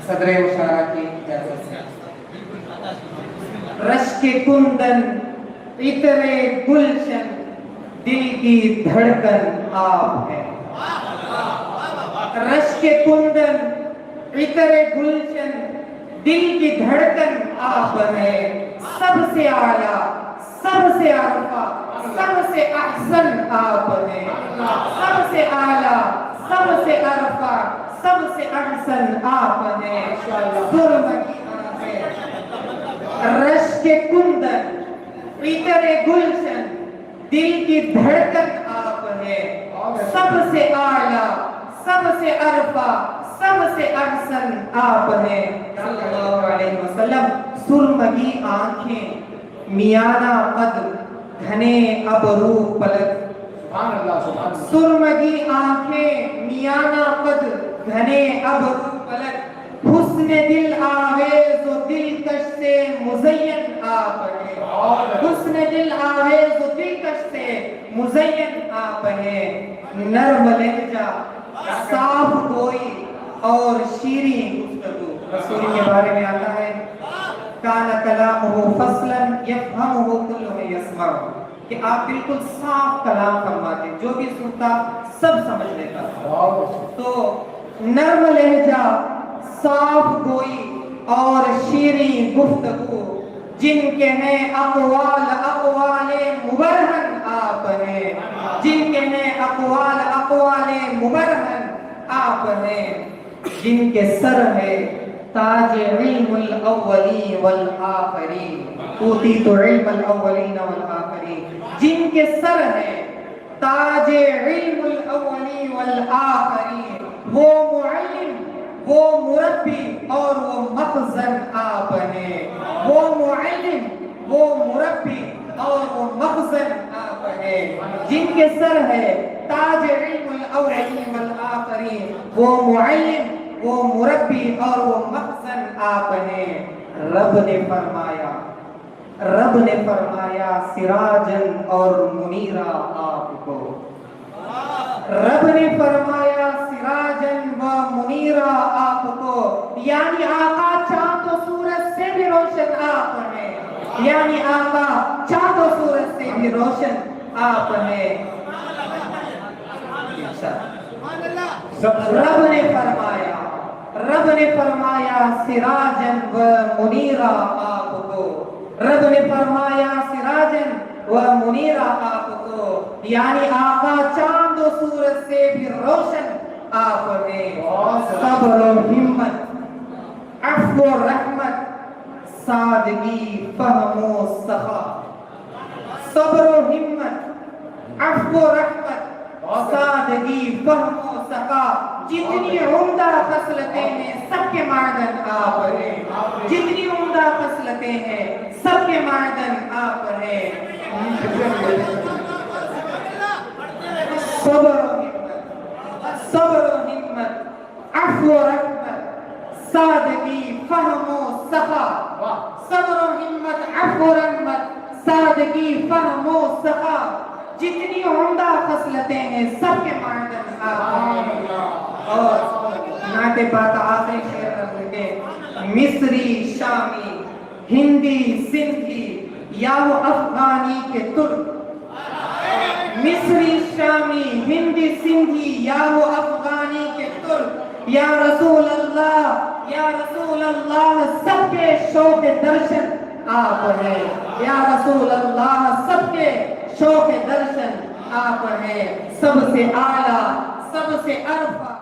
صدر مشارہ کی اجازت سے رشک کندن عطر گلشن دل کی دھڑکن آپ ہے رشک کندن عطر گلشن دل کی دھڑکن آپ ہے سب سے اعلیٰ سب سے عرفہ سب سے احسن آپ ہیں سب سے اعلیٰ سب سے عرفہ سب سے احسن آپ ہیں سرمگی آنکھیں رشک کندن عطر گلشن دل کی دھڑکن آپ ہیں سب سے اعلیٰ سب سے عرفہ سب سے احسن آپ ہیں صلی اللہ علیہ وسلم سرمگی آنکھیں میانہ قد گھنے ابرو پلک سرمگی آنکھیں میانہ قد گھنے ابرو پلک حسن دل آویز و دلکش سے مزین آپ ہیں حسن دل آویز و دلکش سے مزین آپ ہیں نرم لہجہ صاف گوئی اور شیریں گفتگو رسول کے بارے میں آتا ہے کان کلامہ فصلا یفہمہ کل من یسمع کہ آپ بالکل صاف کلام فرماتے جو بھی سنتا سب سمجھ لیتا تو نرم لہجہ صاف گوئی اور شیریں گفتگو جن کے ہیں اقوال مبرہن آپ ہیں جن کے ہیں اقوال مبرہن آپ ہیں جن کے سر ہے تاج علم الاولین والآخرین اوتیت علم الاولین والآخرین جن کے سر ہے تاج علم الاولین والآخرین وہ معلم وہ مربی اور وہ مخزن آپ ہیں وہ معلم وہ مربی اور وہ مخزن آپ ہیں جن کے سر ہے تاج علم الاولین والآخرین وہ معلم وہ مربی اور وہ مخزن آپ ہیں رب نے فرمایا سراجن اور منیرہ آپ کو رب نے فرمایا سراجن و منیرہ آپ کو یعنی آقا چاند و سورج سے بھی روشن آپ ہیں یعنی آقا چاند و سورج سے بھی روشن آپ ہیں رب نے فرمایا سراجن و منیرہ آپ کو رب نے فرمایا سراجن و منیرہ آپ کو یعنی آقا چاند و سورج سے بھی روشن آپ ہیں صبر و ہمت عفو و رحمت سادگی فہم و سخا صبر و ہمت عفو و رحمت سادگی فہم و سخا جتنی عمدہ خصلتیں ہیں سب کے معدن آپ ہیں جتنی عمدہ خصلتیں ہیں سب کے معدن آپ ہیں صبر و ہمت عفو و رحمت سادگی فہم و سخا صبر و ہمت عفو و رحمت سادگی فہم و سخا جتنی عمدہ خصلتیں ہیں سب کے معدن آپ ہیں اور نعت پاک آخری شعر رکھتے مصری شامی ہندی سندھی یا وہ افغانی کے ترک مصری شامی ہندی سندھی یا وہ افغانی کے ترک یا رسول اللہ سب کے شوق درشن آپ ہیں یا رسول اللہ سب کے شوق درشن آپ ہیں سب سے اعلیٰ سب سے عرفہ